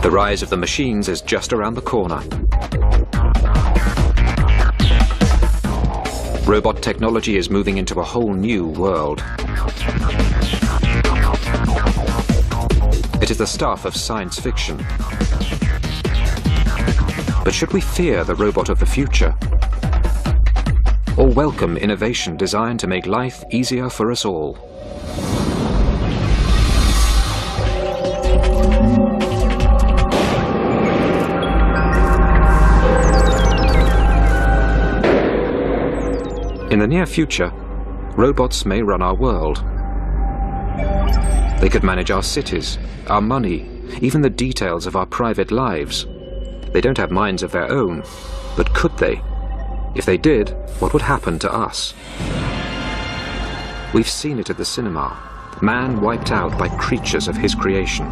The rise of the machines is just around the corner. Robot technology is moving into a whole new world. It is the stuff of science fiction. But should we fear the robot of the future? Or welcome innovation designed to make life easier for us all? In the near future, robots may run our world. They could manage our cities, our money, even the details of our private lives. They don't have minds of their own, but could they? If they did, what would happen to us? We've seen it at the cinema. Man wiped out by creatures of his creation.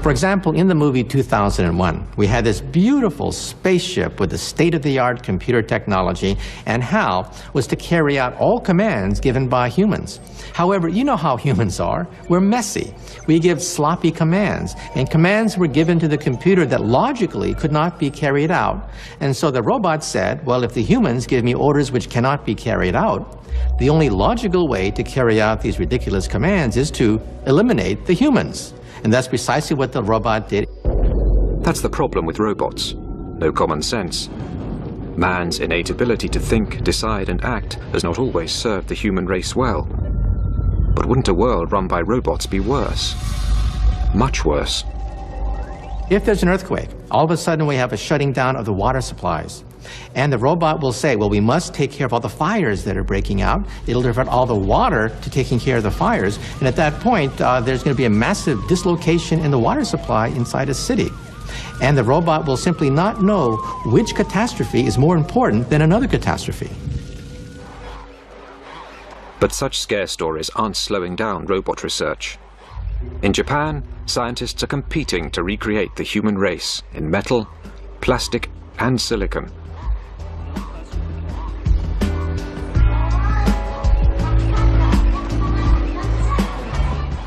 For example, in the movie 2001, we had this beautiful spaceship with the state-of-the-art computer technology, and HAL was to carry out all commands given by humans. However, you know how humans are. We're messy. We give sloppy commands, and commands were given to the computer that logically could not be carried out. And so the robot said, well, if the humans give me orders which cannot be carried out, the only logical way to carry out these ridiculous commands is to eliminate the humans. And that's precisely what the robot did. That's the problem with robots. No common sense. Man's innate ability to think, decide, and act has not always served the human race well. But wouldn't a world run by robots be worse? Much worse. If there's an earthquake, all of a sudden we have a shutting down of the water supplies. And the robot will say, well, we must take care of all the fires that are breaking out. It'll divert all the water to taking care of the fires. And at that point, there's going to be a massive dislocation in the water supply inside a city. And the robot will simply not know which catastrophe is more important than another catastrophe. But such scare stories aren't slowing down robot research. In Japan, scientists are competing to recreate the human race in metal, plastic, and silicon.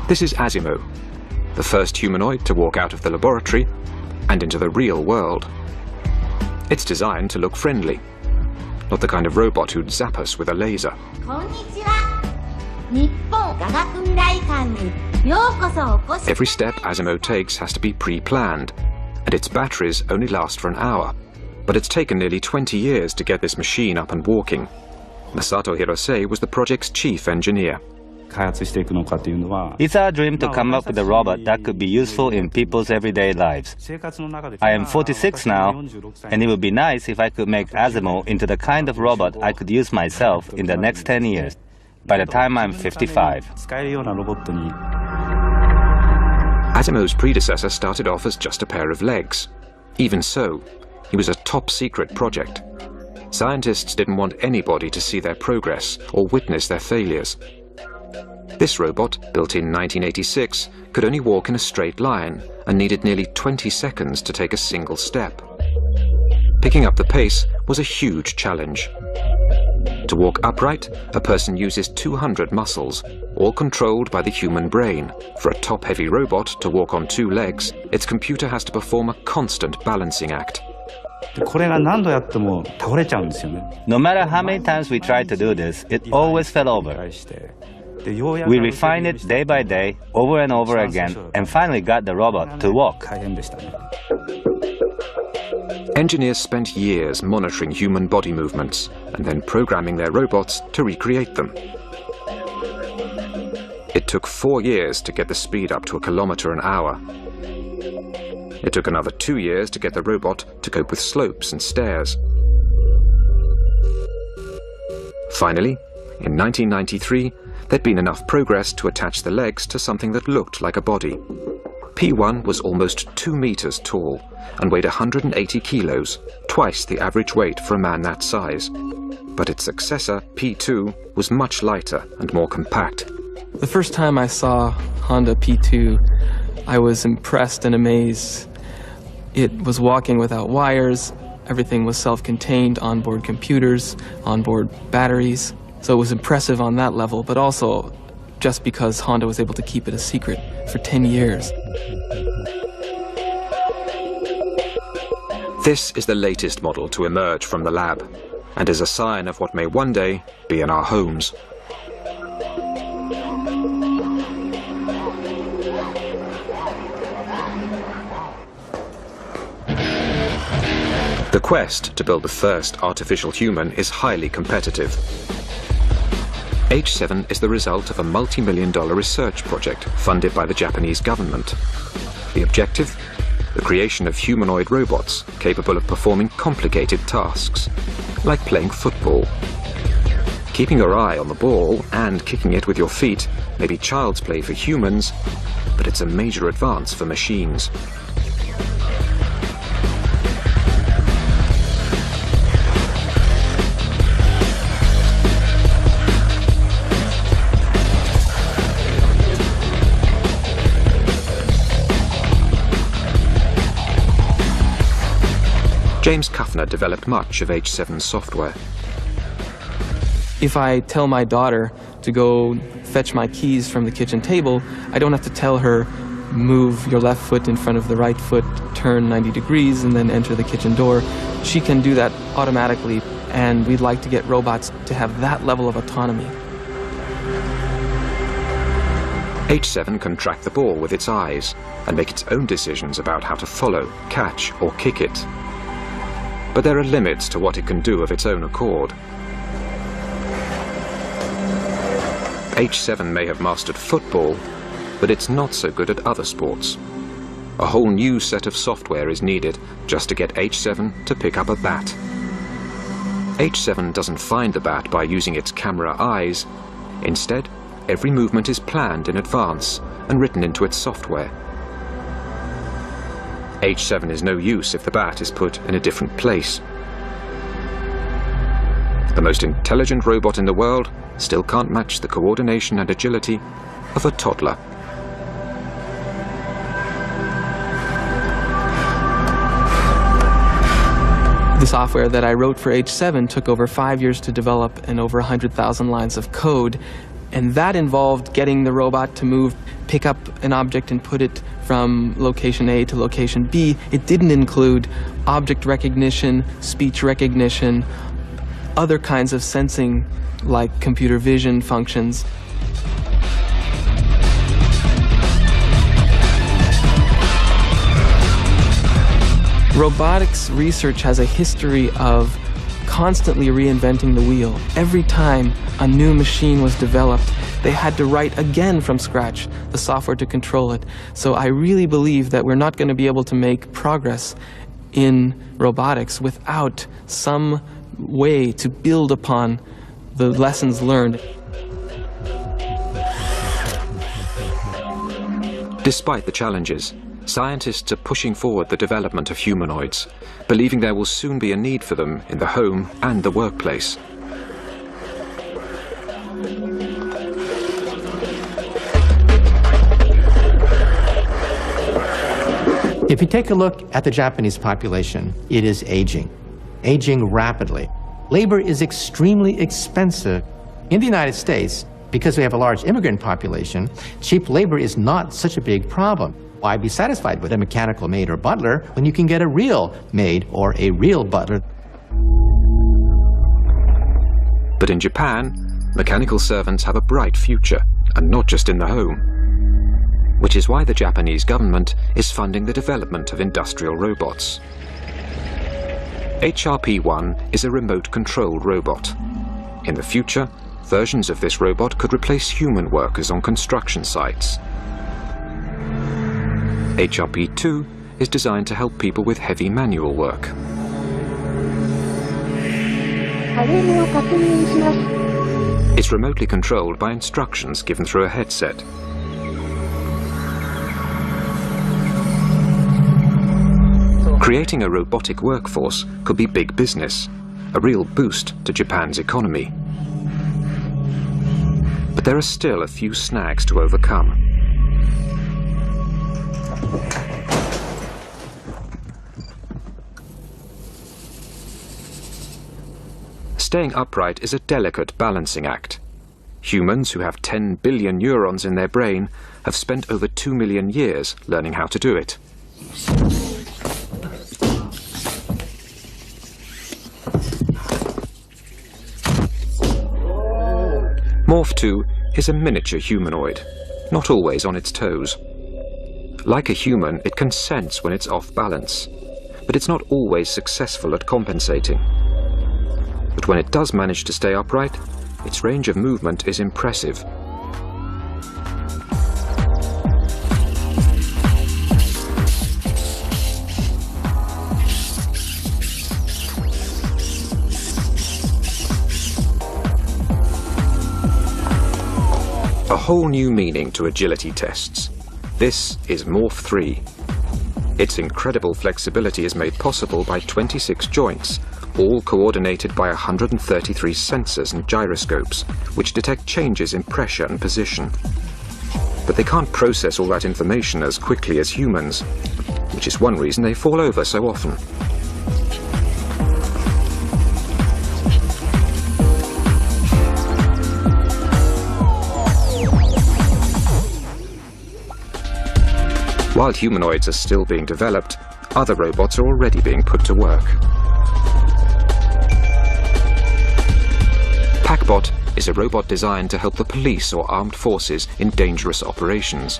This is Asimo, the first humanoid to walk out of the laboratory and into the real world. It's designed to look friendly, not the kind of robot who'd zap us with a laser. Every step Asimo takes has to be pre-planned, and its batteries only last for an hour. But it's taken nearly 20 years to get this machine up and walking. Masato Hirose was the project's chief engineer. It's our dream to come up with a robot that could be useful in people's everyday lives. I am 46 now, and it would be nice if I could make Asimo into the kind of robot I could use myself in the next 10 years, by the time I'm 55. Asimo's predecessor started off as just a pair of legs. Even so, he was a top-secret project. Scientists didn't want anybody to see their progress or witness their failures. This robot, built in 1986, could only walk in a straight line and needed nearly 20 seconds to take a single step. Picking up the pace was a huge challenge. To walk upright, a person uses 200 muscles, all controlled by the human brain. For a top-heavy robot to walk on two legs, its computer has to perform a constant balancing act. No matter how many times we tried to do this, it always fell over. We refined it day by day, over and over again, and finally got the robot to walk. Engineers spent years monitoring human body movements and then programming their robots to recreate them. It took 4 years to get the speed up to 1 kilometer an hour. It took another 2 years to get the robot to cope with slopes and stairs. Finally, in 1993, there'd been enough progress to attach the legs to something that looked like a body. P1 was almost 2 meters tall and weighed 180 kilos, twice the average weight for a man that size. But its successor, P2, was much lighter and more compact. The first time I saw Honda P2, I was impressed and amazed. It was walking without wires, everything was self-contained, onboard computers, onboard batteries. So it was impressive on that level, but also just because Honda was able to keep it a secret for 10 years. This is the latest model to emerge from the lab, and is a sign of what may one day be in our homes. The quest to build the first artificial human is highly competitive. H7 is the result of a multi-million-dollar research project funded by the Japanese government. The objective? The creation of humanoid robots capable of performing complicated tasks, like playing football. Keeping your eye on the ball and kicking it with your feet may be child's play for humans, but it's a major advance for machines. James Kuffner developed much of H7's software. If I tell my daughter to go fetch my keys from the kitchen table, I don't have to tell her, move your left foot in front of the right foot, turn 90 degrees, and then enter the kitchen door. She can do that automatically, and we'd like to get robots to have that level of autonomy. H7 can track the ball with its eyes and make its own decisions about how to follow, catch, or kick it. But there are limits to what it can do of its own accord. H7 may have mastered football, but it's not so good at other sports. A whole new set of software is needed just to get H7 to pick up a bat. H7 doesn't find the bat by using its camera eyes. Instead, every movement is planned in advance and written into its software. H7 is no use if the bat is put in a different place. The most intelligent robot in the world still can't match the coordination and agility of a toddler. The software that I wrote for H7 took over 5 years to develop and over 100,000 lines of code. And that involved getting the robot to move, pick up an object and put it from location A to location B. It didn't include object recognition, speech recognition, other kinds of sensing like computer vision functions. Robotics research has a history of constantly reinventing the wheel. Every time a new machine was developed, they had to write again from scratch the software to control it. So I really believe that we're not going to be able to make progress in robotics without some way to build upon the lessons learned. Despite the challenges, scientists are pushing forward the development of humanoids, believing there will soon be a need for them in the home and the workplace. If you take a look at the Japanese population, it is aging rapidly. Labor is extremely expensive. In the United States, because we have a large immigrant population, cheap labor is not such a big problem. Why be satisfied with a mechanical maid or butler when you can get a real maid or a real butler? But in Japan, mechanical servants have a bright future, and not just in the home. Which is why the Japanese government is funding the development of industrial robots. HRP-1 is a remote-controlled robot. In the future, versions of this robot could replace human workers on construction sites. HRP-2 is designed to help people with heavy manual work. It's remotely controlled by instructions given through a headset. Creating a robotic workforce could be big business, a real boost to Japan's economy. But there are still a few snags to overcome. Staying upright is a delicate balancing act. Humans who have 10 billion neurons in their brain have spent over 2 million years learning how to do it. Morph 2 is a miniature humanoid, not always on its toes. Like a human, it can sense when it's off balance, but it's not always successful at compensating. But when it does manage to stay upright, its range of movement is impressive. A whole new meaning to agility tests. This is Morph 3. Its incredible flexibility is made possible by 26 joints, all coordinated by 133 sensors and gyroscopes, which detect changes in pressure and position. But they can't process all that information as quickly as humans, which is one reason they fall over so often. While humanoids are still being developed, other robots are already being put to work. PackBot is a robot designed to help the police or armed forces in dangerous operations.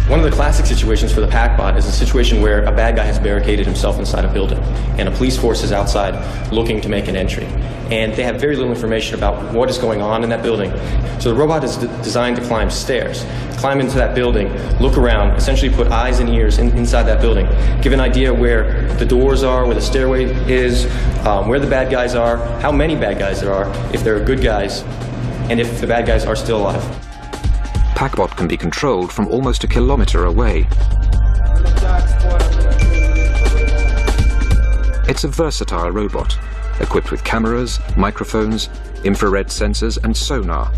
One of the classic situations for the PackBot is a situation where a bad guy has barricaded himself inside a building and a police force is outside looking to make an entry. And they have very little information about what is going on in that building. So the robot is designed to climb stairs, climb into that building, look around, essentially put eyes and ears inside that building, give an idea where the doors are, where the stairway is, where the bad guys are, how many bad guys there are, if there are good guys, and if the bad guys are still alive. PackBot can be controlled from almost a kilometer away. It's a versatile robot, equipped with cameras, microphones, infrared sensors and sonar.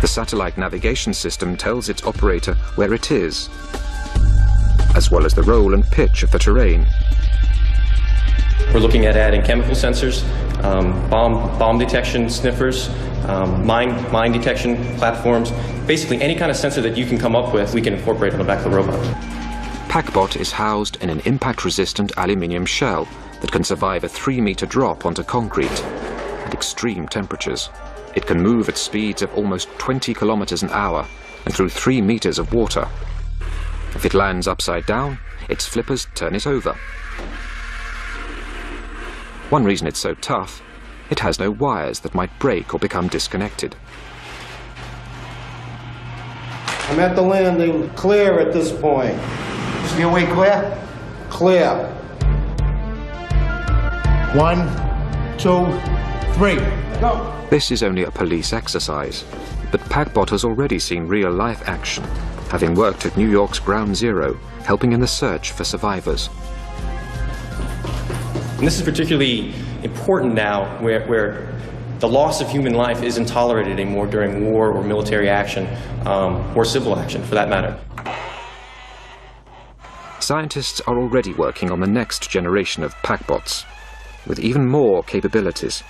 The satellite navigation system tells its operator where it is, as well as the roll and pitch of the terrain. We're looking at adding chemical sensors, bomb detection sniffers, mine detection platforms. Basically, any kind of sensor that you can come up with, we can incorporate on the back of the robot. PackBot is housed in an impact-resistant aluminium shell that can survive a 3-meter drop onto concrete at extreme temperatures. It can move at speeds of almost 20 kilometers an hour and through 3 meters of water. If it lands upside down, its flippers turn it over. One reason it's so tough, it has no wires that might break or become disconnected. I'm at the landing, clear at this point. Is the way clear? Clear. 1, 2, 3. Go. This is only a police exercise, but PackBot has already seen real-life action, having worked at New York's Ground Zero, helping in the search for survivors. And this is particularly important now where the loss of human life isn't tolerated anymore during war or military action, or civil action for that matter. Scientists are already working on the next generation of PackBots, with even more capabilities.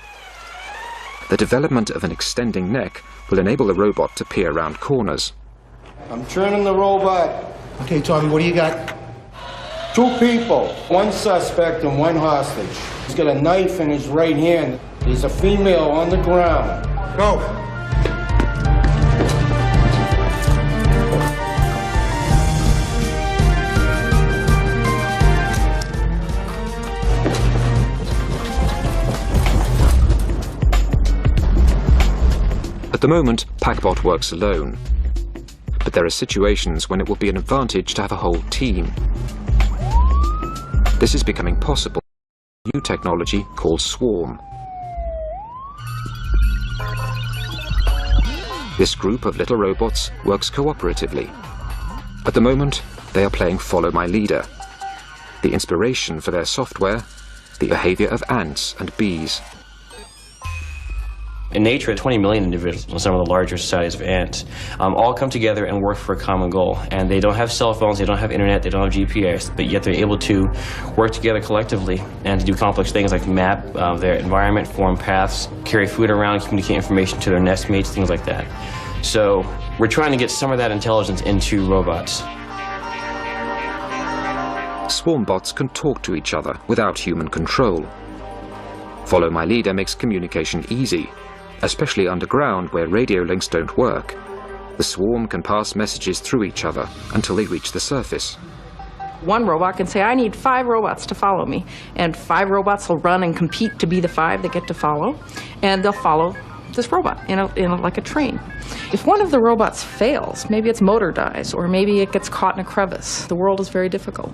The development of an extending neck will enable the robot to peer around corners. I'm turning the robot. Okay, Tommy, what do you got? 2 people, 1 suspect and 1 hostage. He's got a knife in his right hand. There's a female on the ground. Go. At the moment, PackBot works alone. But there are situations when it will be an advantage to have a whole team. This is becoming possible with new technology called Swarm. This group of little robots works cooperatively. At the moment, they are playing Follow My Leader. The inspiration for their software, the behavior of ants and bees. In nature, 20 million individuals, some of the larger societies of ants, all come together and work for a common goal. And they don't have cell phones, they don't have internet, they don't have GPS, but yet they're able to work together collectively and to do complex things like map their environment, form paths, carry food around, communicate information to their nest mates, things like that. So we're trying to get some of that intelligence into robots. Swarm bots can talk to each other without human control. Follow My Leader makes communication easy, especially underground where radio links don't work. The swarm can pass messages through each other until they reach the surface. One robot can say, I need 5 robots to follow me. And 5 robots will run and compete to be the 5 that get to follow. And they'll follow this robot like a train. If one of the robots fails, maybe its motor dies, or maybe it gets caught in a crevice, the world is very difficult.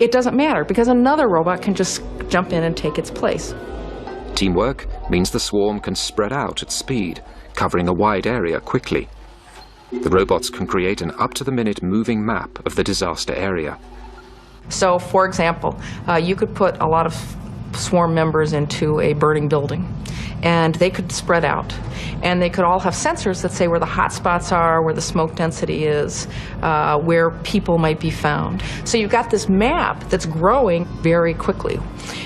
It doesn't matter, because another robot can just jump in and take its place. Teamwork means the swarm can spread out at speed, covering a wide area quickly. The robots can create an up-to-the-minute moving map of the disaster area. So, for example, you could put a lot of swarm members into a burning building, and they could spread out. And they could all have sensors that say where the hot spots are, where the smoke density is, where people might be found. So you've got this map that's growing very quickly.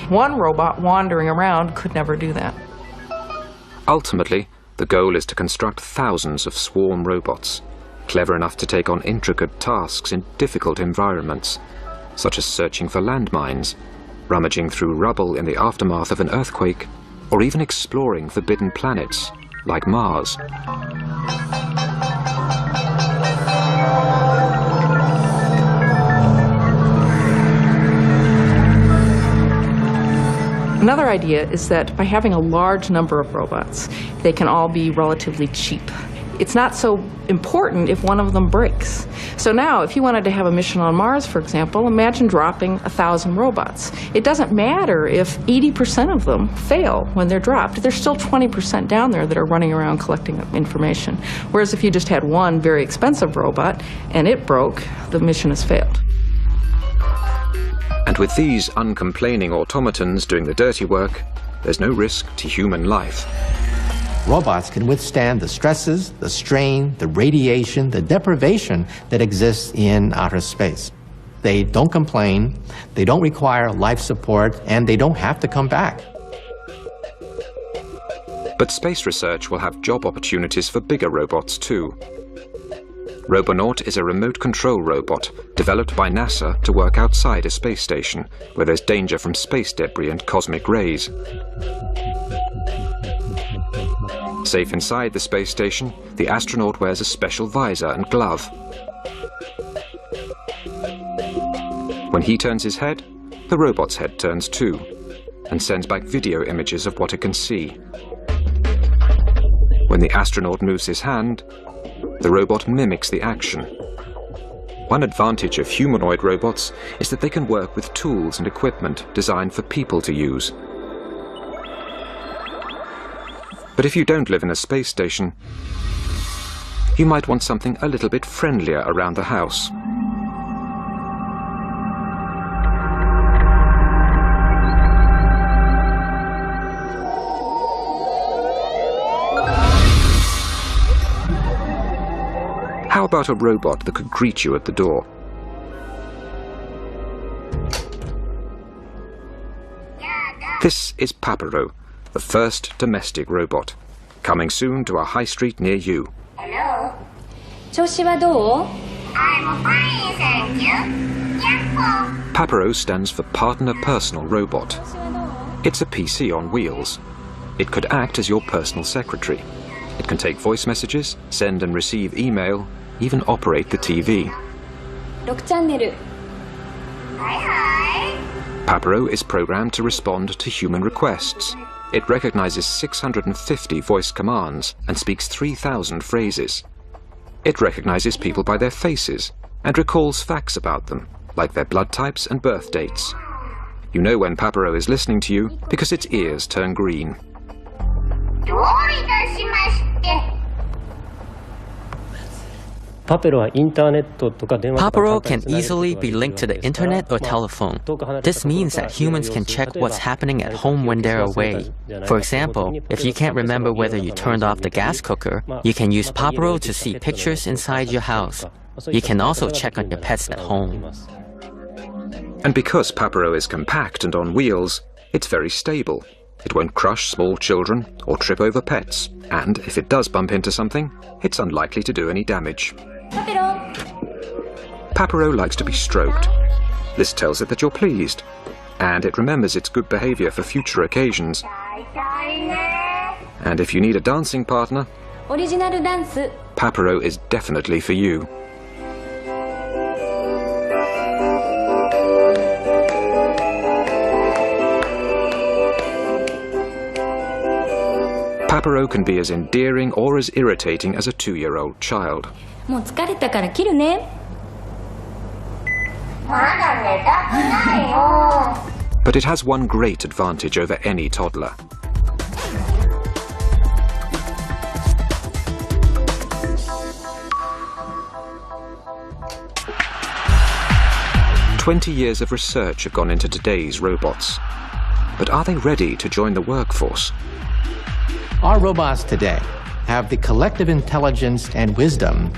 One robot wandering around could never do that. Ultimately, the goal is to construct thousands of swarm robots, clever enough to take on intricate tasks in difficult environments, such as searching for landmines, rummaging through rubble in the aftermath of an earthquake, or even exploring forbidden planets like Mars. Another idea is that by having a large number of robots, they can all be relatively cheap. It's not so important if one of them breaks. So now, if you wanted to have a mission on Mars, for example, imagine dropping 1,000 robots. It doesn't matter if 80% of them fail when they're dropped. There's still 20% down there that are running around collecting information. Whereas if you just had one very expensive robot and it broke, the mission has failed. And with these uncomplaining automatons doing the dirty work, there's no risk to human life. Robots can withstand the stresses, the strain, the radiation, the deprivation that exists in outer space. They don't complain, they don't require life support, and they don't have to come back. But space research will have job opportunities for bigger robots too. Robonaut is a remote control robot developed by NASA to work outside a space station where there's danger from space debris and cosmic rays. Safe inside the space station, the astronaut wears a special visor and glove. When he turns his head, the robot's head turns too, and sends back video images of what it can see. When the astronaut moves his hand, the robot mimics the action. One advantage of humanoid robots is that they can work with tools and equipment designed for people to use. But if you don't live in a space station, you might want something a little bit friendlier around the house. How about a robot that could greet you at the door? This is Papero, the first domestic robot, coming soon to a high street near you. Hello. 調子はどう? I'm fine, thank you. Yahoo! Papero stands for Partner Personal Robot. It's a PC on wheels. It could act as your personal secretary. It can take voice messages, send and receive email, even operate the TV. 6チャンネル. Hi, hi. Papero is programmed to respond to human requests. It recognizes 650 voice commands and speaks 3,000 phrases. It recognizes people by their faces and recalls facts about them, like their blood types and birth dates. You know when Papero is listening to you because its ears turn green. どういたしまして. Papero can easily be linked to the internet or telephone. This means that humans can check what's happening at home when they're away. For example, if you can't remember whether you turned off the gas cooker, you can use Papero to see pictures inside your house. You can also check on your pets at home. And because Papero is compact and on wheels, it's very stable. It won't crush small children or trip over pets, and if it does bump into something, it's unlikely to do any damage. Papero likes to be stroked. This tells it that you're pleased. And it remembers its good behavior for future occasions. And if you need a dancing partner, Papero is definitely for you. Papero can be as endearing or as irritating as a 2-year-old child. But it has one great advantage over any toddler. "20 years of research have gone into today's robots. But are they ready to join the workforce? Our robots today have the collective intelligence and wisdom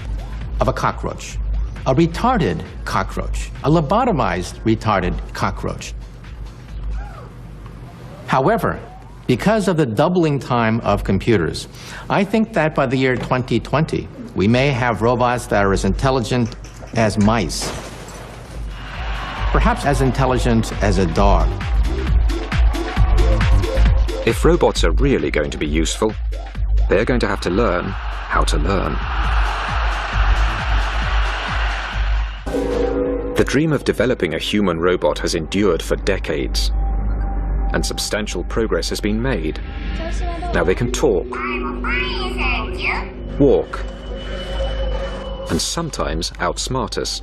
of a cockroach, a retarded cockroach, a lobotomized retarded cockroach. However, because of the doubling time of computers, I think that by the year 2020, we may have robots that are as intelligent as mice, perhaps as intelligent as a dog. If robots are really going to be useful, they're going to have to learn how to learn. The dream of developing a human robot has endured for decades, and substantial progress has been made. Now they can talk, walk, and sometimes outsmart us.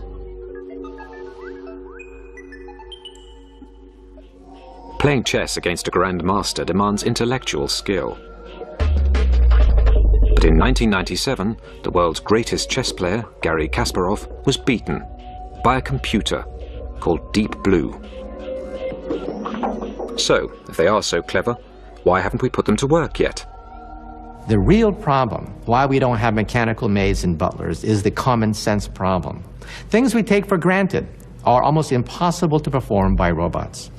Playing chess against a grandmaster demands intellectual skill. But in 1997, the world's greatest chess player, Garry Kasparov, was beaten by a computer called Deep Blue. So, if they are so clever, why haven't we put them to work yet? The real problem, why we don't have mechanical maids and butlers, is the common sense problem. Things we take for granted are almost impossible to perform by robots.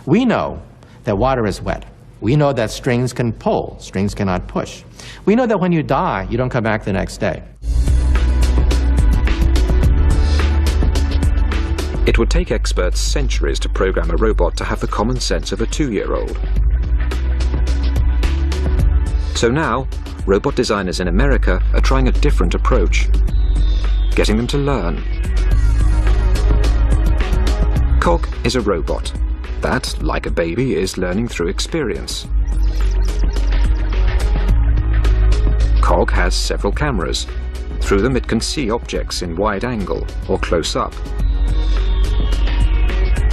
We know that water is wet. We know that strings can pull, strings cannot push. We know that when you die, you don't come back the next day. It would take experts centuries to program a robot to have the common sense of a 2-year-old. So now, robot designers in America are trying a different approach, getting them to learn. Cog is a robot that, like a baby, is learning through experience. Cog has several cameras. Through them it can see objects in wide angle or close up.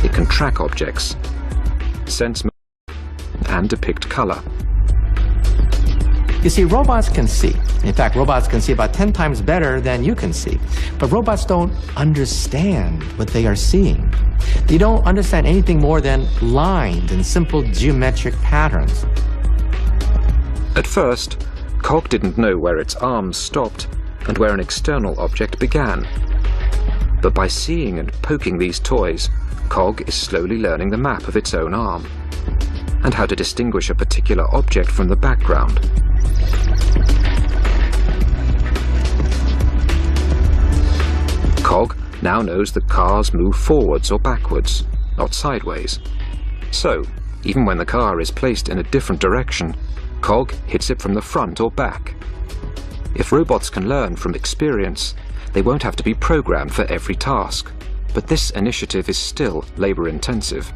It can track objects, sense movement, and depict color. You see, robots can see. In fact, robots can see about 10 times better than you can see. But robots don't understand what they are seeing. They don't understand anything more than lines and simple geometric patterns. At first, Cog didn't know where its arms stopped and where an external object began. But by seeing and poking these toys, Cog is slowly learning the map of its own arm and how to distinguish a particular object from the background. Cog now knows that cars move forwards or backwards, not sideways. So, even when the car is placed in a different direction, Cog hits it from the front or back. If robots can learn from experience, they won't have to be programmed for every task. But this initiative is still labor-intensive.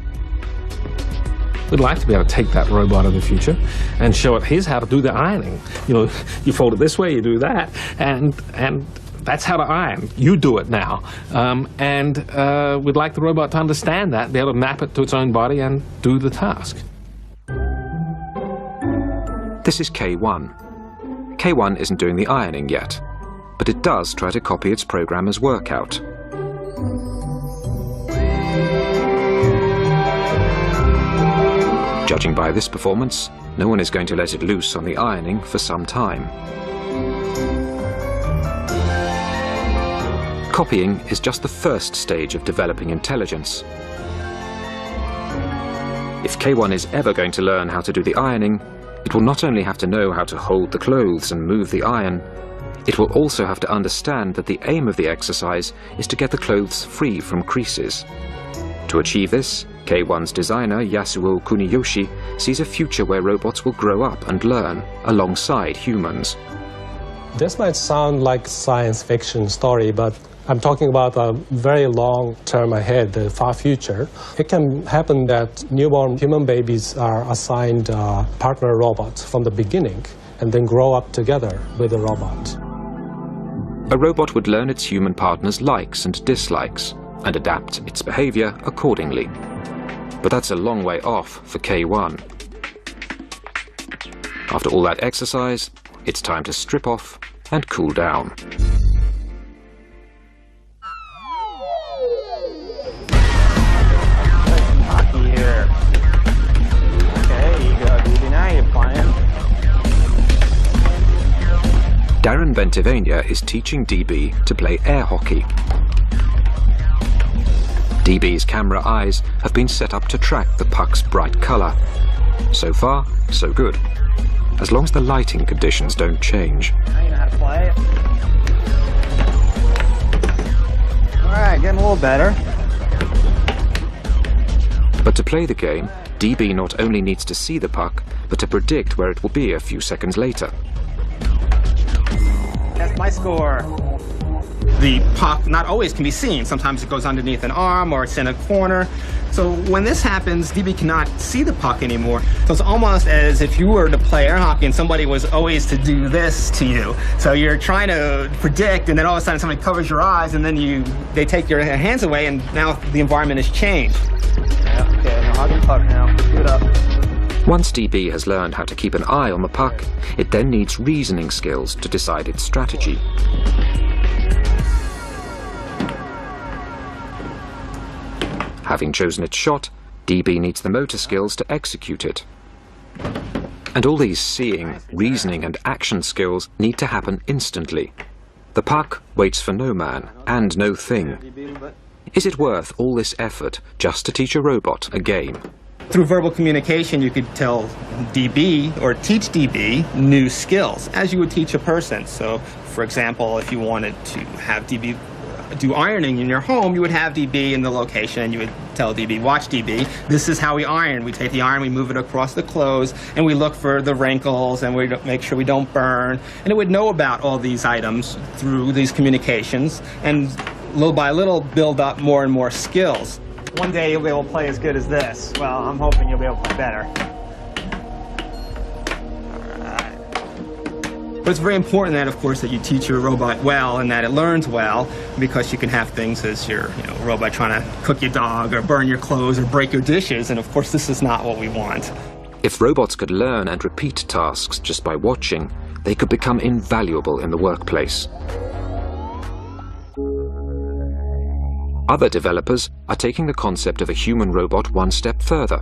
We'd like to be able to take that robot of the future and show it, here's how to do the ironing. You know, you fold it this way, you do that, and that's how to iron. You do it now. We'd like the robot to understand that, be able to map it to its own body and do the task. This is K1. K1 isn't doing the ironing yet, but it does try to copy its programmer's workout. Judging by this performance, no one is going to let it loose on the ironing for some time. Copying is just the first stage of developing intelligence. If K1 is ever going to learn how to do the ironing, it will not only have to know how to hold the clothes and move the iron, it will also have to understand that the aim of the exercise is to get the clothes free from creases. To achieve this, K1's designer, Yasuo Kuniyoshi, sees a future where robots will grow up and learn alongside humans. This might sound like a science fiction story, but I'm talking about a very long term ahead, the far future. It can happen that newborn human babies are assigned partner robots from the beginning and then grow up together with the robot. A robot would learn its human partner's likes and dislikes and adapt its behavior accordingly. But that's a long way off for K1. After all that exercise, it's time to strip off and cool down. Darren Bentivegna is teaching DB to play air hockey. DB's camera eyes have been set up to track the puck's bright colour. So far, so good. As long as the lighting conditions don't change. Now you know how to play it. Alright, getting a little better. But to play the game, DB not only needs to see the puck, but to predict where it will be a few seconds later. That's my score. The puck not always can be seen. Sometimes it goes underneath an arm or it's in a corner. So when this happens, DB cannot see the puck anymore. So it's almost as if you were to play air hockey and somebody was always to do this to you. So you're trying to predict, and then all of a sudden somebody covers your eyes, and then they take your hands away, and now the environment has changed. Yeah, okay, now hug the puck now. Get up. Once DB has learned how to keep an eye on the puck, it then needs reasoning skills to decide its strategy. Having chosen its shot, DB needs the motor skills to execute it. And all these seeing, reasoning and action skills need to happen instantly. The puck waits for no man and no thing. Is it worth all this effort just to teach a robot a game? Through verbal communication, you could tell DB or teach DB new skills, as you would teach a person. So, for example, if you wanted to have DB do ironing in your home, you would have DB in the location, and you would tell DB, watch DB, this is how we iron. We take the iron, we move it across the clothes, and we look for the wrinkles, and we make sure we don't burn. And it would know about all these items through these communications, and little by little build up more and more skills. One day you'll be able to play as good as this. Well, I'm hoping you'll be able to play better. But it's very important that, of course, that you teach your robot well and that it learns well, because you can have things as your robot trying to cook your dog or burn your clothes or break your dishes, and of course this is not what we want. If robots could learn and repeat tasks just by watching, they could become invaluable in the workplace. Other developers are taking the concept of a human robot one step further.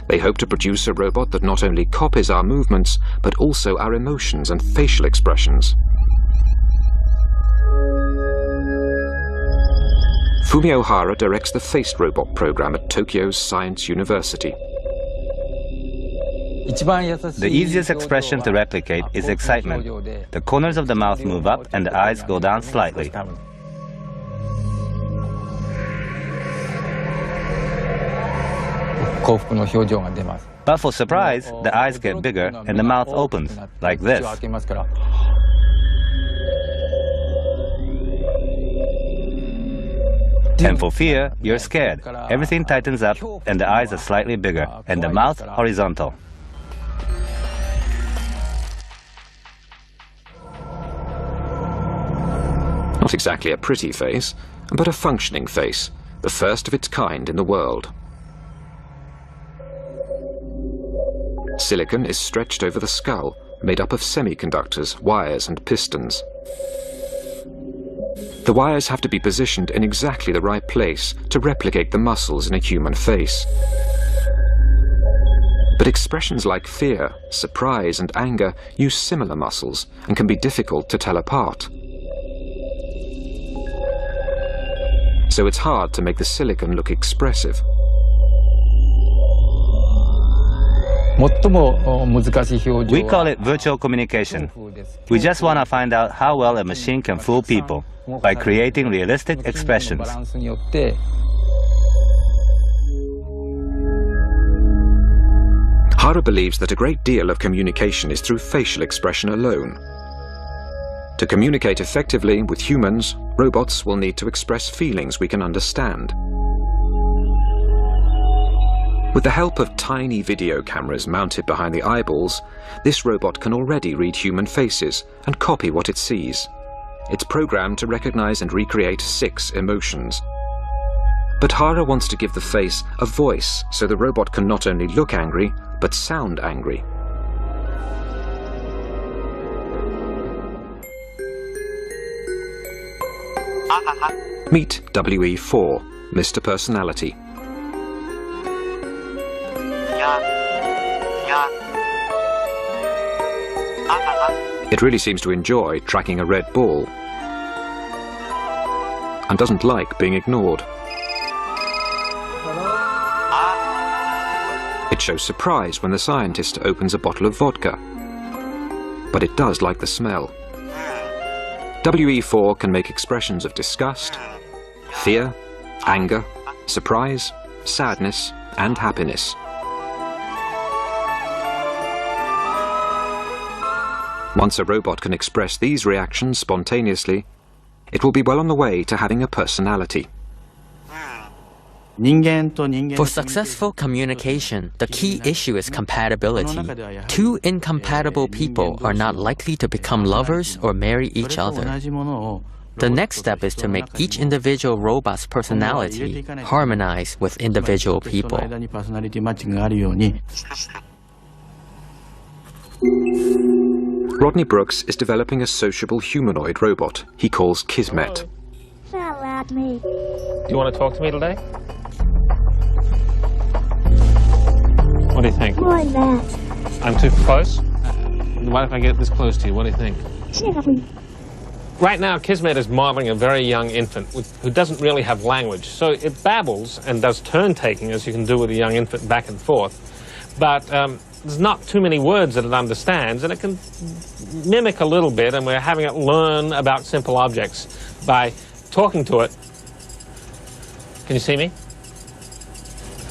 They hope to produce a robot that not only copies our movements, but also our emotions and facial expressions. Fumio Hara directs the Faced Robot program at Tokyo's Science University. The easiest expression to replicate is excitement. The corners of the mouth move up and the eyes go down slightly. But for surprise, the eyes get bigger and the mouth opens, like this. And for fear, you're scared. Everything tightens up and the eyes are slightly bigger and the mouth horizontal. Not exactly a pretty face, but a functioning face, the first of its kind in the world. Silicon is stretched over the skull, made up of semiconductors, wires and pistons. The wires have to be positioned in exactly the right place to replicate the muscles in a human face. But expressions like fear, surprise and anger use similar muscles and can be difficult to tell apart. So it's hard to make the silicon look expressive. We call it virtual communication. We just want to find out how well a machine can fool people by creating realistic expressions. Hara believes that a great deal of communication is through facial expression alone. To communicate effectively with humans, robots will need to express feelings we can understand. With the help of tiny video cameras mounted behind the eyeballs, this robot can already read human faces and copy what it sees. It's programmed to recognize and recreate 6 emotions. But Hara wants to give the face a voice so the robot can not only look angry, but sound angry. Meet WE4, Mr. Personality. It really seems to enjoy tracking a red ball and doesn't like being ignored. It shows surprise when the scientist opens a bottle of vodka, but it does like the smell. WE4 can make expressions of disgust, fear, anger, surprise, sadness, and happiness. Once a robot can express these reactions spontaneously, it will be well on the way to having a personality. For successful communication, the key issue is compatibility. 2 incompatible people are not likely to become lovers or marry each other. The next step is to make each individual robot's personality harmonize with individual people. Rodney Brooks is developing a sociable humanoid robot he calls Kismet. Do you want to talk to me today? What do you think? Like that. I'm too close? What if I get this close to you? What do you think? Right now, Kismet is modeling a very young infant who doesn't really have language. So it babbles and does turn-taking, as you can do with a young infant, back and forth. But there's not too many words that it understands, and it can mimic a little bit, and we're having it learn about simple objects by talking to it. Can you see me?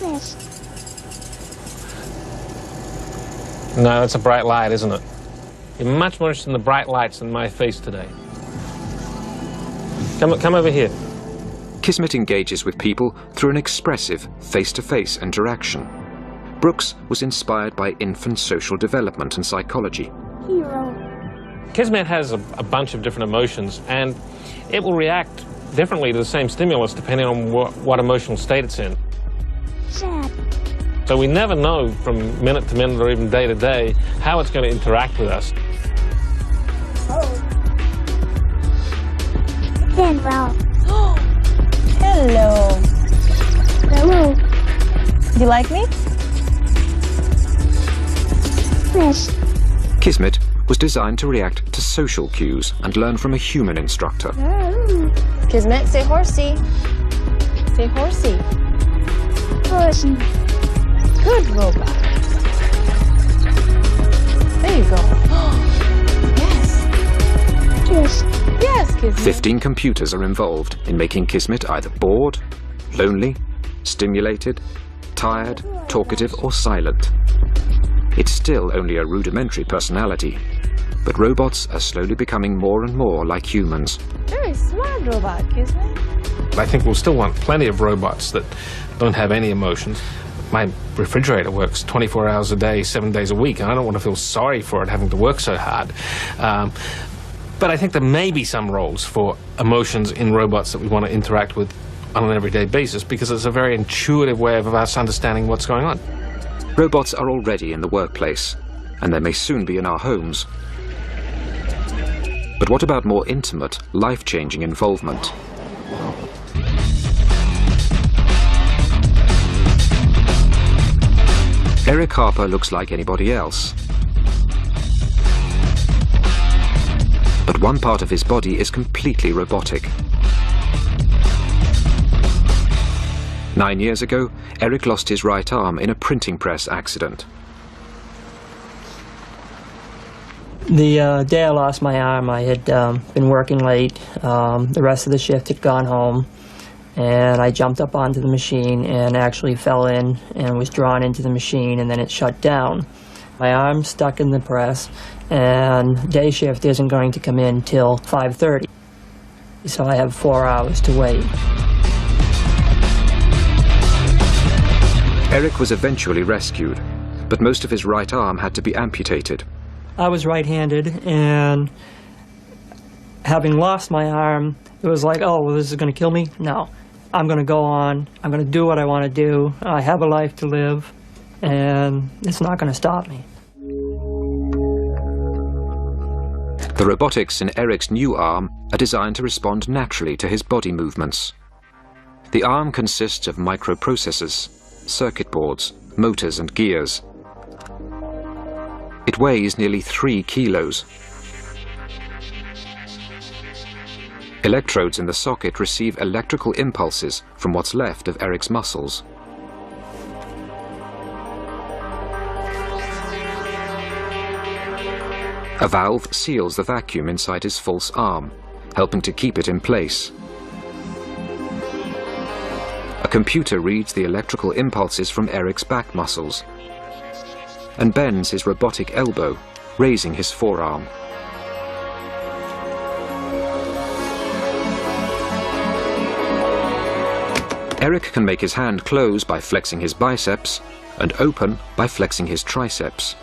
Yes. No, it's a bright light, isn't it? You're much more interested in the bright lights than my face today. Come over here. Kismet engages with people through an expressive, face-to-face interaction. Brooks was inspired by infant social development and psychology. Hero. Kismet has a bunch of different emotions, and it will react differently to the same stimulus depending on what emotional state it's in. Sad. So we never know from minute to minute or even day to day how it's going to interact with us. Then well. Hello. Hello. Do you like me? Yes. Kismet was designed to react to social cues and learn from a human instructor. Kismet, say horsey. Say horsey. Horsey. Good robot. There you go. Yes. Yes. Yes, Kismet. 15 computers are involved in making Kismet either bored, lonely, stimulated, tired, talkative, or silent. It's still only a rudimentary personality, but robots are slowly becoming more and more like humans. Very smart robot, Kismet. I think we'll still want plenty of robots that don't have any emotions. My refrigerator works 24 hours a day, 7 days a week, and I don't want to feel sorry for it having to work so hard. But I think there may be some roles for emotions in robots that we want to interact with on an everyday basis, because it's a very intuitive way of us understanding what's going on. Robots are already in the workplace, and they may soon be in our homes. But what about more intimate, life-changing involvement? Eric Harper looks like anybody else. But one part of his body is completely robotic. 9 years ago, Eric lost his right arm in a printing press accident. The day I lost my arm, I had been working late. The rest of the shift had gone home. and I jumped up onto the machine and actually fell in and was drawn into the machine, and then it shut down. My arm's stuck in the press, and day shift isn't going to come in till 5:30, so I have 4 hours to wait. Eric was eventually rescued, but most of his right arm had to be amputated. I was right-handed, and having lost my arm, it was like, oh, well, this is going to kill me? No. I'm going to go on. I'm going to do what I want to do. I have a life to live, and it's not going to stop me. The robotics in Eric's new arm are designed to respond naturally to his body movements. The arm consists of microprocessors, circuit boards, motors and gears. It weighs nearly 3 kilos. Electrodes in the socket receive electrical impulses from what's left of Eric's muscles. A valve seals the vacuum inside his false arm, helping to keep it in place. A computer reads the electrical impulses from Eric's back muscles and bends his robotic elbow, raising his forearm. Eric can make his hand close by flexing his biceps and open by flexing his triceps.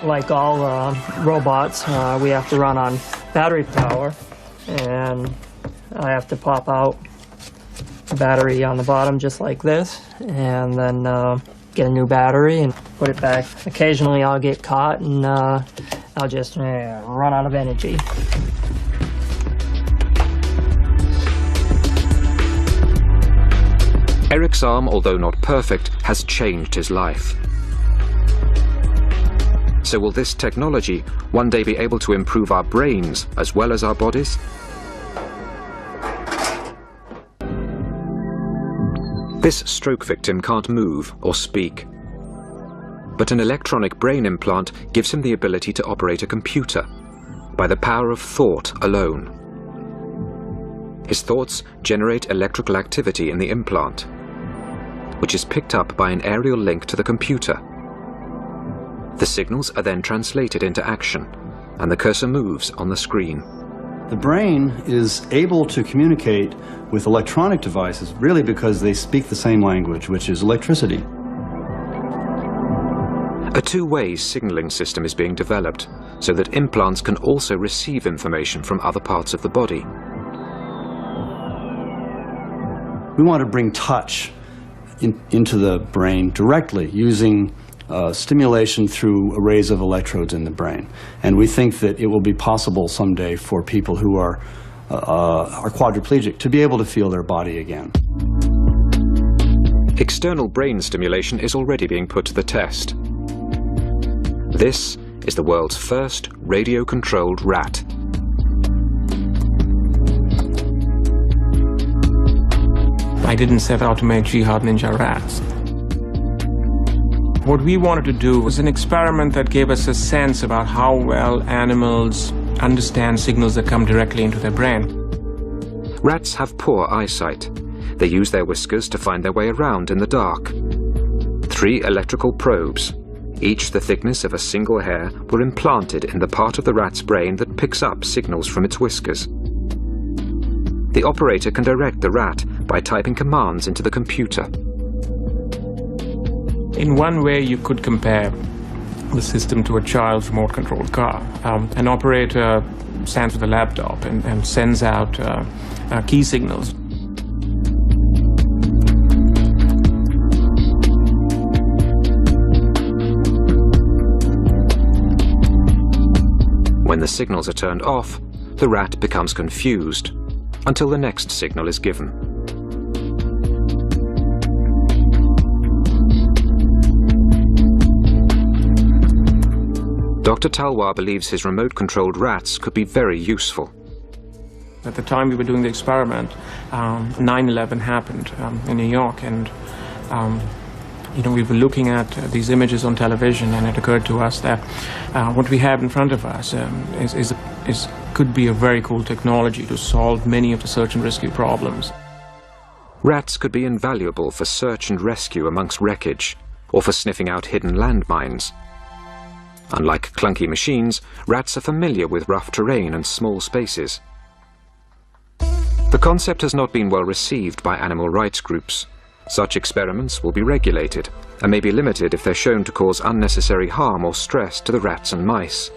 Like all robots, we have to run on battery power, and I have to pop out a battery on the bottom just like this, and then get a new battery and put it back. Occasionally I'll get caught and I'll just run out of energy. Eric's arm, although not perfect, has changed his life. So will this technology one day be able to improve our brains as well as our bodies? This stroke victim can't move or speak, but an electronic brain implant gives him the ability to operate a computer by the power of thought alone. His thoughts generate electrical activity in the implant, which is picked up by an aerial link to the computer. The signals are then translated into action, and the cursor moves on the screen. The brain is able to communicate with electronic devices really because they speak the same language, which is electricity. A two-way signaling system is being developed so that implants can also receive information from other parts of the body. We want to bring touch into the brain directly using stimulation through arrays of electrodes in the brain. And we think that it will be possible someday for people who are quadriplegic to be able to feel their body again. External brain stimulation is already being put to the test. This is the world's first radio-controlled rat. I didn't set out to make Jihad Ninja rats. What we wanted to do was an experiment that gave us a sense about how well animals understand signals that come directly into their brain. Rats have poor eyesight. They use their whiskers to find their way around in the dark. 3 electrical probes, each the thickness of a single hair, were implanted in the part of the rat's brain that picks up signals from its whiskers. The operator can direct the rat by typing commands into the computer. In one way, you could compare the system to a child's remote-controlled car. An operator stands with a laptop and sends out key signals. When the signals are turned off, the rat becomes confused until the next signal is given. Dr. Talwar believes his remote-controlled rats could be very useful. At the time we were doing the experiment, 9/11 happened in New York, and we were looking at these images on television, and it occurred to us that what we have in front of us could be a very cool technology to solve many of the search and rescue problems. Rats could be invaluable for search and rescue amongst wreckage, or for sniffing out hidden landmines. Unlike clunky machines, rats are familiar with rough terrain and small spaces. The concept has not been well received by animal rights groups. Such experiments will be regulated and may be limited if they're shown to cause unnecessary harm or stress to the rats and mice.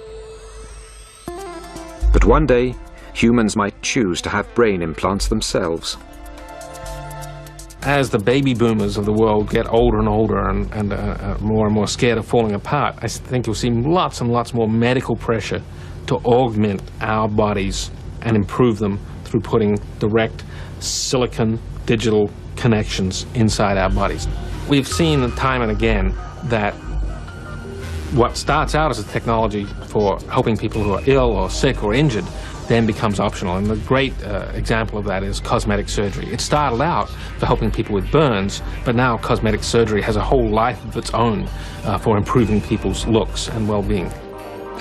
But one day, humans might choose to have brain implants themselves. As the baby boomers of the world get older and older and more and more scared of falling apart, I think you'll see lots and lots more medical pressure to augment our bodies and improve them through putting direct silicon digital connections inside our bodies. We've seen time and again that what starts out as a technology for helping people who are ill or sick or injured then becomes optional. And the great example of that is cosmetic surgery. It started out for helping people with burns, but now cosmetic surgery has a whole life of its own for improving people's looks and well-being.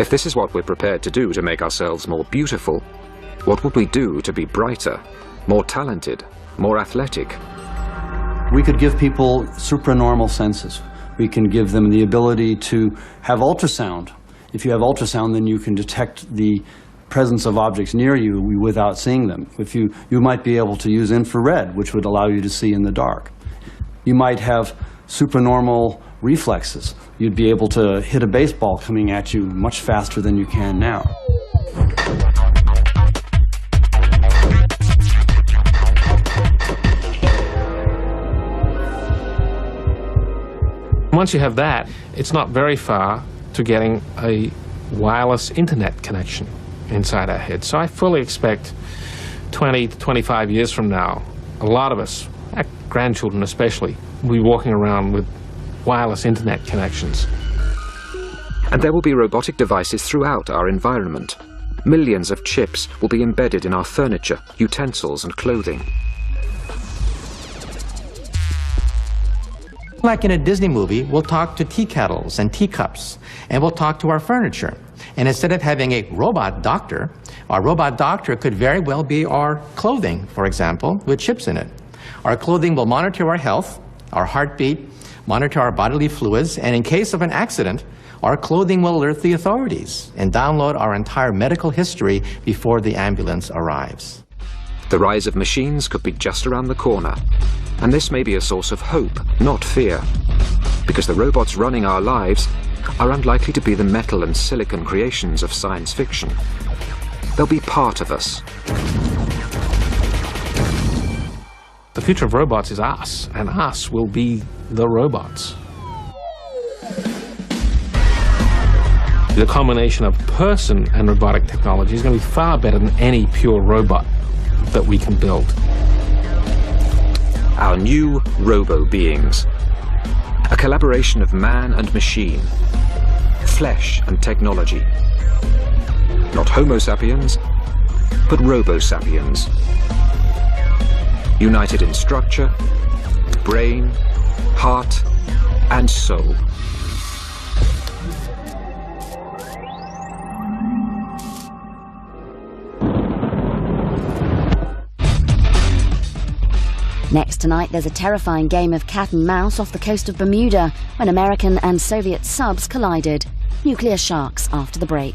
If this is what we're prepared to do to make ourselves more beautiful, what would we do to be brighter, more talented, more athletic? We could give people supranormal senses. We can give them the ability to have ultrasound. If you have ultrasound, then you can detect the presence of objects near you without seeing them. If you might be able to use infrared, which would allow you to see in the dark. You might have supranormal reflexes. You'd be able to hit a baseball coming at you much faster than you can now. Once you have that, it's not very far to getting a wireless internet connection inside our head. So I fully expect 20 to 25 years from now, a lot of us, our grandchildren especially, will be walking around with wireless internet connections. And there will be robotic devices throughout our environment. Millions of chips will be embedded in our furniture, utensils and clothing. Like in a Disney movie, we'll talk to tea kettles and teacups, and we'll talk to our furniture. And instead of having a robot doctor, our robot doctor could very well be our clothing, for example, with chips in it. Our clothing will monitor our health, our heartbeat, monitor our bodily fluids, and in case of an accident, our clothing will alert the authorities and download our entire medical history before the ambulance arrives. The rise of machines could be just around the corner. And this may be a source of hope, not fear, because the robots running our lives are unlikely to be the metal and silicon creations of science fiction. They'll be part of us. The future of robots is us, and us will be the robots. The combination of person and robotic technology is going to be far better than any pure robot that we can build. Our new robo-beings. A collaboration of man and machine, flesh and technology. Not Homo sapiens, but Robo-sapiens. United in structure, brain, heart, and soul. Next tonight, there's a terrifying game of cat and mouse off the coast of Bermuda when American and Soviet subs collided. Nuclear sharks after the break.